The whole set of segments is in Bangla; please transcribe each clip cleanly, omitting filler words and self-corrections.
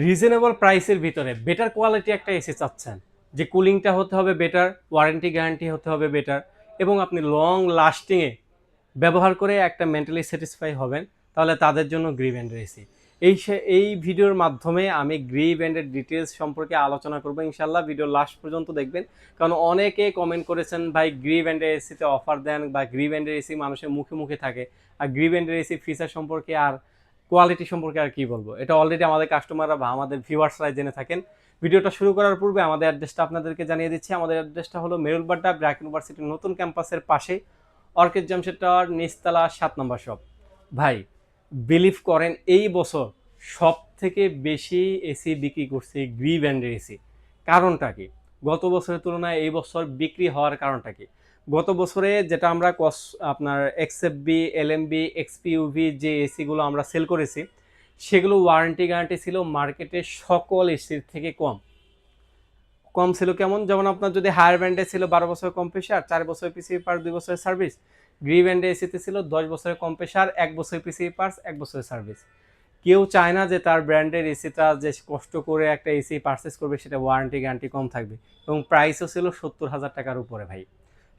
রিজনেবল প্রাইসের ভিতরে বেটার কোয়ালিটি একটা এসি চাচ্ছেন, যে কুলিংটা হতে হবে বেটার, ওয়ারেন্টি গ্যারান্টি হতে হবে বেটার, এবং আপনি লং লাস্টিংয়ে ব্যবহার করে একটা মেন্টালি স্যাটিসফাই হবেন, তাহলে তাদের জন্য গ্রি ব্যান্ডের এসি। এই ভিডিওর মাধ্যমে আমি গ্রি ব্যান্ডের ডিটেলস সম্পর্কে আলোচনা করবো ইনশাল্লাহ। ভিডিও লাস্ট পর্যন্ত দেখবেন, কারণ অনেকে কমেন্ট করেছেন ভাই গ্রি ব্যান্ডের এসিতে অফার দেন, বা গ্রি ব্যান্ডের এসি মানুষের মুখে মুখে থাকে, আর গ্রি ব্যান্ডের এসি ফিচার সম্পর্কে আর কোয়ালিটি সম্পর্কে আর কি বলবো। এটা অলরেডি আমাদের কাস্টমাররা বা আমাদের ভিউয়ার্সরাই জেনে থাকেন। ভিডিওটা শুরু করার পূর্বে আমাদের অ্যাড্রেসটা আপনাদেরকে জানিয়ে দিচ্ছি। আমাদের অ্যাড্রেসটা হলো মেরুলবাড্ডা ব্র্যাক ইউনিভার্সিটির নতুন ক্যাম্পাসের পাশে, অর্কিড জামশেদ টাওয়ার, নিচতলা 7 নম্বর শপ। ভাই বিলিভ করেন, এই বছর সব থেকে বেশি এসি বিক্রি করছে গ্রি ব্যান্ডের এসি। কারণটা কি? গত বছরের তুলনায় এই বছর বিক্রি হওয়ার কারণটা কি? গত বছরে যেটা আমরা আপনার এক্সএফবি, এলএমবি, এক্সপিইউভি যে এসিগুলো আমরা সেল করেছি, সেগুলো ওয়ারেন্টি গ্যারান্টি ছিল মার্কেটের সকল এসির থেকে কম। কম ছিল কেমন? যেমন আপনার যদি হায়ার ব্যান্ডে ছিল 12 বছরের কম্প্রেসার, 4 বছরের পিসিবি পার্টস, 2 বছরের সার্ভিস। গ্রি ব্যান্ডে এসিতে ছিল 10 বছরের কম্প্রেসার, 1 বছরের পিসিবি পার্টস, 1 বছরের সার্ভিস। কেউ চায় না যে তার ব্র্যান্ডের এসিটা যে কষ্ট করে একটা এসি পারচেস করবে সেটা ওয়ারেন্টি গ্যারান্টি কম থাকবে। এবং প্রাইসও ছিল 70,000 টাকার উপরে ভাই।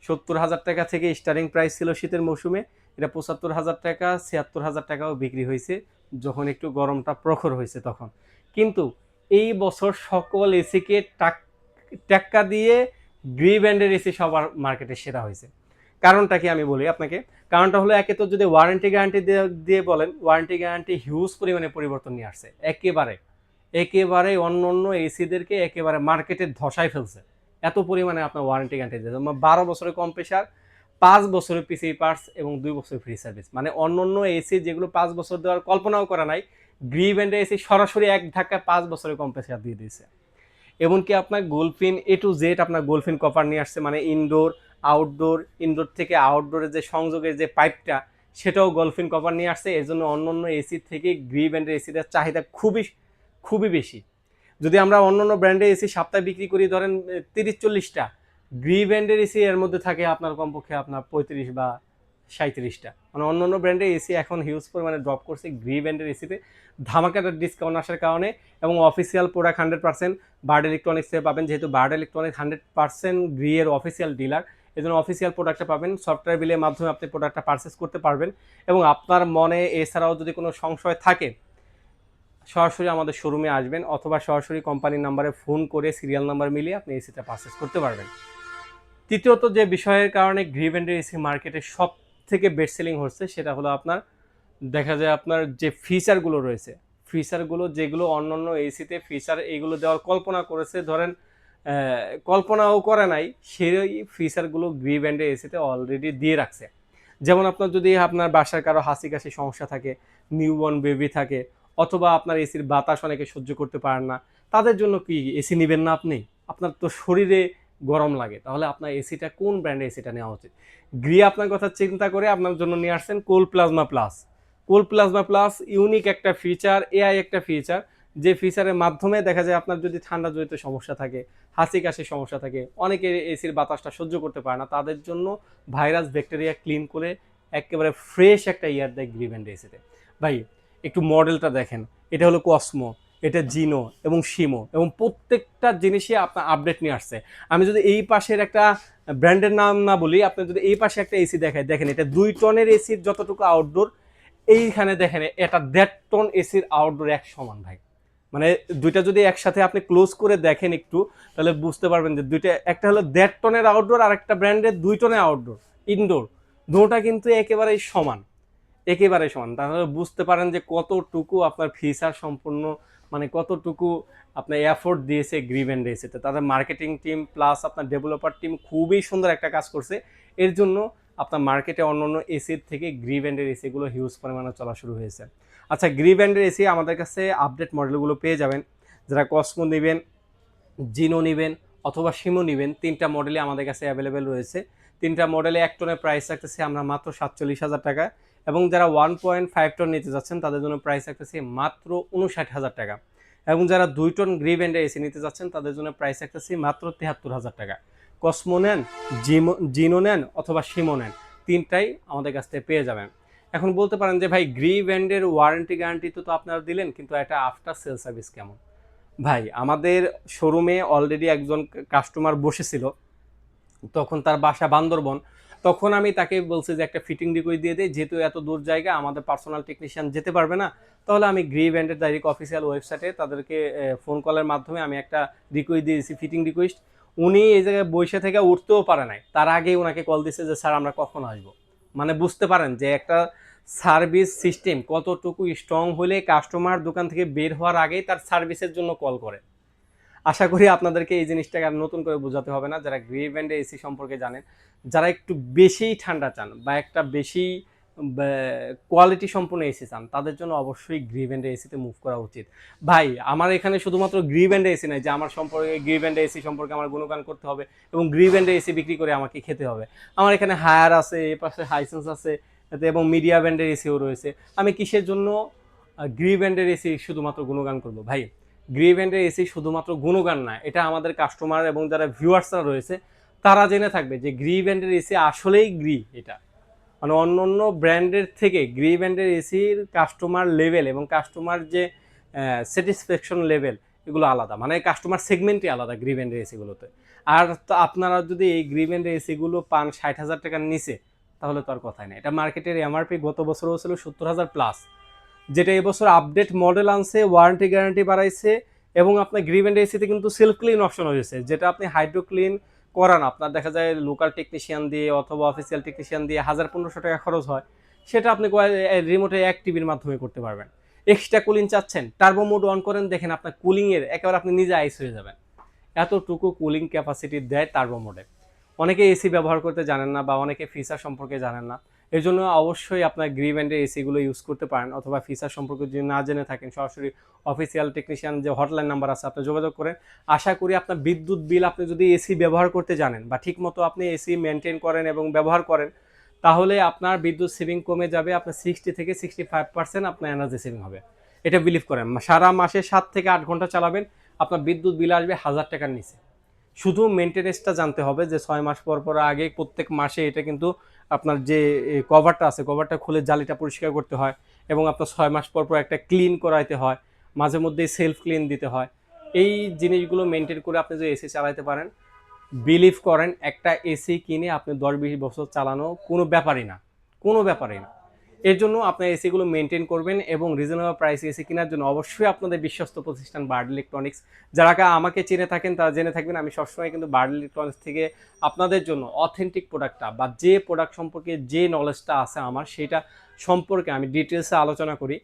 70,000 টাকা থেকে স্টার্টিং প্রাইস ছিল শীতের মৌসুমে, এটা 75,000 টাকা, 76,000 টাকাও বিক্রি হয়েছে যখন একটু গরমটা প্রখর হয়েছে তখন। কিন্তু এই বছর সকল এসিকে টেক্কা দিয়ে গ্রি ব্যান্ডের এসি সবার মার্কেটে সেরা হয়েছে। কারণটা কি আমি বলি আপনাকে। কারণটা হলো, একে তো যদি ওয়ারেন্টি গ্যারান্টি দিয়ে বলেন, ওয়ারেন্টি গ্যারান্টি হিউজ পরিমাণে পরিবর্তন নিয়ে আসছে। একেবারে অন্য অন্য এসিদেরকে একেবারে মার্কেটে ধসায় ফেলছে। এত পরিমাণে আপনার ওয়ারেন্টি গ্যারান্টি দিয়ে 12 বছরের কম্প্রেসার, 5 বছরের পিসিবি পার্টস এবং 2 বছরের ফ্রি সার্ভিস। মানে অন্য অন্য এসি যেগুলো 5 বছর দেওয়ার কল্পনাও করা নাই, গ্রি ব্যান্ডের এসি সরাসরি এক ধাক্কায় 5 বছরের কম্প্রেসার দিয়ে দিয়েছে। এমনকি আপনার গোলফিন A to Z আপনার গোলফিন কপার নিয়ে আসছে, মানে ইনডোর ইনডোর থেকে আউটডোরের যে সংযোগের যে পাইপটা, সেটাও গোলফিন কপার নিয়ে আসছে। এর জন্য অন্য অন্য এসি থেকে গ্রি ব্র্যান্ডের এসিটার চাহিদা খুবই বেশি। যদি আমরা অন্য অন্য ব্র্যান্ডের এসি সপ্তাহে বিক্রি করি ধরেন 30-40টা, গ্রি ব্র্যান্ডের এসি এর মধ্যে থাকে আপনার কমপক্ষে আপনার 35 বা 37টা। মানে অন্য অন্য ব্র্যান্ডের এসি এখন হিউজ পরিমাণে ড্রপ করছে, গ্রি ব্র্যান্ডের এসিতে ধামাকাদার ডিসকাউন্ট আসার কারণে। এবং অফিসিয়াল প্রোডাক্ট 100% বার্ড ইলেকট্রনিক্সে পাবেন, যেহেতু বার্ড ইলেকট্রনিক্স 100% গ্রি এর অফিসিয়াল ডিলার, এই জন্য অফিসিয়াল প্রোডাক্টটা পাবেন। সফটওয়্যার বিলের মাধ্যমে আপনি প্রোডাক্টটা পারচেস করতে পারবেন। এবং আপনার মনে এছাড়াও যদি কোনো সংশয় থাকে, সরাসরি আমাদের শোরুমে আসবেন, অথবা সরাসরি কোম্পানির নাম্বারে ফোন করে সিরিয়াল নাম্বার মিলিয়ে আপনি এসিটা পারচেস করতে পারবেন। তৃতীয়ত যে বিষয়ের কারণে গ্রি ব্র্যান্ডের এসি মার্কেটে সব থেকে বেস্ট সেলিং হচ্ছে, সেটা হলো আপনার দেখা যায় আপনার যে ফিচারগুলো রয়েছে, ফিচারগুলো যেগুলো অন্য অন্য এসিতে ফিচার এইগুলো দেওয়ার কল্পনা করেছে, ধরেন কল্পনাও করে নাই, সেই ফিচারগুলো গ্রি ব্র্যান্ডের এসিতে অলরেডি দিয়ে রাখছে। যেমন আপনার যদি আপনার বাসার কারো হাসি কাশি সমস্যা থাকে, নিউবর্ন বেবি থাকে, অথবা আপনার এসির বাতাস অনেকে সহ্য করতে পারেন না, তাদের জন্য কি এসি নেবেন না আপনি? আপনার তো শরীরে গরম লাগে, তাহলে আপনার এসিটা কোন ব্র্যান্ডের এসিটা নেওয়া উচিত? গ্রি আপনার কথা চিন্তা করে আপনার জন্য নিয়ে আসছেন কোল প্লাজমা প্লাস। কোল প্লাজমা প্লাস ইউনিক একটা ফিচার, এআই একটা ফিচার, যে ফিচারের মাধ্যমে দেখা যায় আপনার যদি ঠান্ডা জনিত সমস্যা থাকে, হাসি কাশির সমস্যা থাকে, অনেকে এসির বাতাসটা সহ্য করতে পারে না, তাদের জন্য ভাইরাস ব্যাকটেরিয়া ক্লিন করে একেবারে ফ্রেশ একটা ইয়ার দেয় গ্রি ব্র্যান্ডের এসিতে। ভাই একটু মডেলটা দেখেন, এটা হলো কসমো, এটা জিনো এবং শিমো, এবং প্রত্যেকটা জিনিসই আপনার আপডেট নিয়ে আসছে। আমি যদি এই পাশের একটা ব্র্যান্ডের নাম না বলি, আপনি যদি এই পাশে একটা এসি দেখেন, এটা 2 টনের এসির যতটুকু আউটডোর, এইখানে দেখেন এটা 1.5 টন এসির আউটডোর এক সমান ভাই। মানে দুইটা যদি একসাথে আপনি ক্লোজ করে দেখেন একটু, তাহলে বুঝতে পারবেন যে দুইটা, একটা হলো 1.5 টনের আউটডোর আর একটা ব্র্যান্ডের 2 টনের আউটডোর ইনডোর, দুটোটা কিন্তু একেবারেই সমান। তাহলে বুঝতে পারেন যে কতটুকু আপনার ফিচার সম্পূর্ণ, মানে কতটুকু আপনার এফোর্ট দিয়েছে গ্রি ব্র্যান্ডের এসিতে। তাদের মার্কেটিং টিম প্লাস আপনার ডেভেলপার টিম খুবই সুন্দর একটা কাজ করছে। এর জন্য আপনার মার্কেটে অন্য অন্য এসির থেকে গ্রি ব্র্যান্ডের এসিগুলো হিউজ পরিমাণে চলা শুরু হয়েছে। আচ্ছা, গ্রি ব্র্যান্ডের এসি আমাদের কাছে আপডেট মডেলগুলো পেয়ে যাবেন। যারা কসমো নেবেন, জিনো নেবেন অথবা শিমো নেবেন, 3টা মডেলই আমাদের কাছে অ্যাভেলেবেল রয়েছে। 3টা মডেলে 1 টনের প্রাইস রাখতেছি আমরা মাত্র 47,000 টাকা, এবং যারা 1.5 টন নিতে যাচ্ছেন তাদের জন্য প্রাইস রাখতেছি মাত্র 59,000 টাকা, এবং যারা 2 টন গ্রি ব্র্যান্ডের এসি নিতে যাচ্ছেন তাদের জন্য প্রাইস রাখতেছি মাত্র 73,000 টাকা। কসমো নেন, জিনো নেন অথবা শিমো নেন, 3টাই আমাদের কাছ থেকে পেয়ে যাবেন। এখন বলতে পারেন যে ভাই গ্রি ব্র্যান্ডের ওয়ারেন্টি গ্যারান্টি তো আপনারা দিলেন, কিন্তু এটা আফটার সেল সার্ভিস কেমন? ভাই আমাদের শোরুমে অলরেডি একজন কাস্টমার বসেছিল, তখন তার বাসা বান্দরবন। তখন আমি তাকে বলছি যে একটা ফিটিং রিকোয়েস্ট দিয়ে দেই, যেহেতু এত দূর জায়গা আমাদের পার্সোনাল টেকনিশিয়ান যেতে পারবে না, তাহলে আমি গ্রি ব্যান্ডের ডাইরেক্ট অফিসিয়াল ওয়েবসাইটে তাদেরকে ফোন কলের মাধ্যমে আমি একটা রিকোয়েস্ট দিয়েছি, ফিটিং রিকোয়েস্ট। উনি এই জায়গায় বসে থেকে উঠতেও পারে নাই, তার আগেই ওনাকে কল দিচ্ছে যে স্যার আমরা কখন আসবো। মানে বুঝতে পারেন যে একটা সার্ভিস সিস্টেম কতটুকু স্ট্রং হলে কাস্টমার দোকান থেকে বের হওয়ার আগেই তার সার্ভিসের জন্য কল করে। আশা করি আপনাদেরকে এই জিনিসটাকে আর নতুন করে বোঝাতে হবে না, যারা গ্রি ব্যান্ডে এসি সম্পর্কে জানেন। যারা একটু বেশি ঠান্ডা চান বা একটা বেশি কোয়ালিটি সম্পন্ন এসি চান, তাদের জন্য অবশ্যই গ্রি ব্যান্ডে এসিতে মুভ করা উচিত। ভাই আমার এখানে শুধুমাত্র গ্রি ব্যান্ডে এসি নাই যে আমার সম্পর্কে গ্রি ব্যান্ডে এসি সম্পর্কে আমার গুণগান করতে হবে এবং গ্রি ব্যান্ডে এসি বিক্রি করে আমাকে খেতে হবে। আমার এখানে হায়ার আছে, এ পাশে হাইসেন্স আছে, এবং মিডিয়া ব্যান্ডের এসিও রয়েছে। আমি কিসের জন্য গ্রি ব্যান্ডের এসি শুধুমাত্র গুণগান করবো? ভাই গ্রি ব্যান্ডের এসি শুধুমাত্র গুণগান না, এটা আমাদের কাস্টমার এবং যারা ভিউয়ার্সরা রয়েছে তারা জেনে থাকবে যে গ্রি ব্যান্ডের এসি আসলেই গ্রি। এটা মানে অন্য অন্য ব্র্যান্ডের থেকে গ্রি ব্যান্ডের এসির কাস্টমার লেভেল এবং কাস্টমার যে স্যাটিসফ্যাকশন লেভেল, এগুলো আলাদা, মানে কাস্টমার সেগমেন্টই আলাদা গ্রি ব্যান্ডের এসিগুলোতে। আর তো আপনারা যদি এই গ্রি ব্যান্ডের এসিগুলো পান 60,000 টাকার নিচে, তাহলে তো আর কথাই নেই। এটা মার্কেটের এমআরপি গত বছরও ছিল 70,000 প্লাস, যেটা এবছর আপডেট মডেল আনছে, ওয়ারেন্টি গ্যারান্টি বাড়াইছে। এবং আপনার গ্রি ব্যান্ডের এসিতে কিন্তু সেলফ ক্লিন অপশন হয়েছে, যেটা আপনি হাইড্রো ক্লিন করান আপনার দেখা যায় লোকাল টেকনিশিয়ান দিয়ে অথবা অফিসিয়াল টেকনিশিয়ান দিয়ে 1,000-1,500 টাকা খরচ হয়, সেটা আপনি রিমোটে 1 টিভির মাধ্যমে করতে পারবেন। এক্সট্রা কুলিং চাচ্ছেন, টার্বো মোড অন করেন, দেখেন আপনার কুলিংয়ের একেবারে আপনি নিজে আইস হয়ে যাবেন। এতটুকু কুলিং ক্যাপাসিটি দেয় টার্বো মোডে। অনেকে এসি ব্যবহার করতে জানেন না বা অনেকে ফিচার সম্পর্কে জানেন না, এর জন্য অবশ্যই আপনার গ্রি ব্যান্ডের এসিগুলো ইউজ করতে পারেন। অথবা ফিচার সম্পর্কে যদি না জেনে থাকেন, সরাসরি অফিসিয়াল টেকনিশিয়ান যে হটলাইন নাম্বার আছে আপনি যোগাযোগ করেন। আশা করি আপনার বিদ্যুৎ বিল, আপনি যদি এসি ব্যবহার করতে জানেন বা ঠিকমতো আপনি এসি মেনটেন করেন এবং ব্যবহার করেন, তাহলে আপনার বিদ্যুৎ সেভিং কমে যাবে। আপনার 60 থেকে 65% আপনার এনার্জি সেভিং হবে। এটা বিলিভ করেন, সারা মাসে 7 থেকে 8 ঘন্টা চালাবেন, আপনার বিদ্যুৎ বিল আসবে 1,000 টাকার নিচে। শুধু মেনটেনেন্সটা জানতে হবে যে 6 মাস পর পর আগে প্রত্যেক মাসে এটা কিন্তু আপনার যে কভারটা আছে, কভারটা খুলে জালিটা পরিষ্কার করতে হয় এবং আপনার 6 মাস পর পর একটা ক্লিন করাইতে হয়, মাঝে মধ্যেই সেলফ ক্লিন দিতে হয়। এই জিনিসগুলো মেনটেন করে আপনি যদি এসি চালাতে পারেন, বিলিভ করেন একটা এসি কিনে আপনি 10-20 বছর চালানো কোনো ব্যাপারই না, কোনো ব্যাপারই না। এর জন্য আপনার এসিগুলো মেনটেন করবেন এবং রিজনেবল প্রাইসে এসি কেনার জন্য অবশ্যই আপনাদের বিশ্বস্ত প্রতিষ্ঠান বার্ড ইলেকট্রনিক্স। যারা আমাকে চিনে থাকেন তারা জেনে থাকবেন আমি সবসময় কিন্তু বার্ড ইলেকট্রনিক্স থেকে আপনাদের জন্য অথেন্টিক প্রোডাক্টটা বা যে প্রোডাক্ট সম্পর্কে যে নলেজটা আছে আমার, সেটা সম্পর্কে আমি ডিটেলসে আলোচনা করি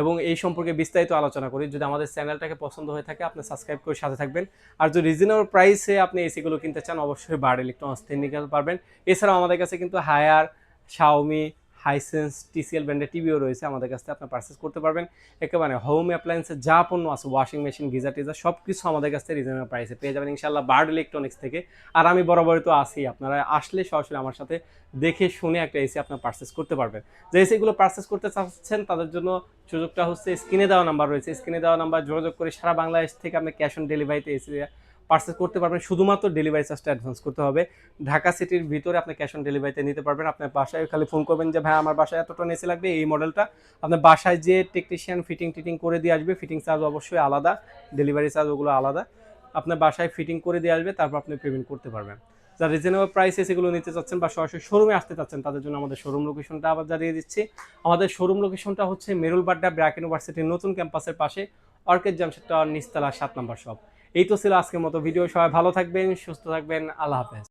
এবং এই সম্পর্কে বিস্তারিত আলোচনা করি। যদি আমাদের চ্যানেলটাকে পছন্দ হয়ে থাকে আপনি সাবস্ক্রাইব করে সাথে থাকবেন। আর যদি রিজনেবল প্রাইসে আপনি এসিগুলো কিনতে চান, অবশ্যই বার্ড ইলেকট্রনিক্স থেকে নিতে পারবেন। এছাড়াও আমাদের কাছে কিন্তু হায়ার, শাওমি, হাইসেন্স, টিসিএল ব্র্যান্ডের টিভিও রয়েছে, আমাদের কাছ থেকে আপনি পারচেস করতে পারবেন। একেবারে হোম অ্যাপ্লায়েন্সে যা পণ্য আছে, ওয়াশিং মেশিন, গিজার টিজার সব কিছু আমাদের কাছ থেকে রিজনেবল প্রাইসে পেয়ে যাবেন ইনশাল্লাহ বার্ড ইলেকট্রনিক্স থেকে। আর আমি বরাবরই তো আছি, আপনারা আসলে সরাসরি আমার সাথে দেখে শুনে একটা এসি আপনার পারচেস করতে পারবেন। যে এসিগুলো পারচেস করতে চাচ্ছেন তাদের জন্য সুযোগটা হচ্ছে স্ক্রিনে দেওয়া নাম্বার রয়েছে, স্ক্রিনে দেওয়া নাম্বার যোগাযোগ করে সারা বাংলাদেশ থেকে আপনি ক্যাশ অন ডেলিভারিতে এসি পারচেস করতে পারবেন। শুধুমাত্র ডেলিভারি চার্জটা অ্যাডভান্স করতে হবে। ঢাকা সিটির ভিতরে আপনি ক্যাশ অন ডেলিভারিতে নিতে পারবেন। আপনার বাসায় খালি ফোন করবেন যে ভাই আমার বাসায় এত টন এসি লাগবে, এই মডেলটা। আপনার বাসায় যে টেকনিশিয়ান ফিটিং করে দিয়ে আসবে, ফিটিং চার্জ অবশ্যই আলাদা, ডেলিভারি চার্জ ওগুলো আলাদা। আপনার বাসায় ফিটিং করে দিয়ে আসবে, তারপর আপনি পেমেন্ট করতে পারবেন। যারা রিজনেবল প্রাইসে সেগুলো নিতে চাচ্ছেন বা সরাসরি শোরুমে আসতে চাচ্ছেন, তাদের জন্য আমাদের শোরুম লোকেশনটা আবার জানিয়ে দিচ্ছি। আমাদের শোরুম লোকেশনটা হচ্ছে মেরুলবাড্ডা ব্র্যাক ইউনিভার্সিটির নতুন ক্যাম্পাসের পাশে, অর্কিড জামশেদ টাওয়ার নিচতলা 7 নম্বর শপ। এই তো ছিল আজকের মতো ভিডিও। সবাই ভালো থাকবেন, সুস্থ থাকবেন, আল্লাহ হাফেজ।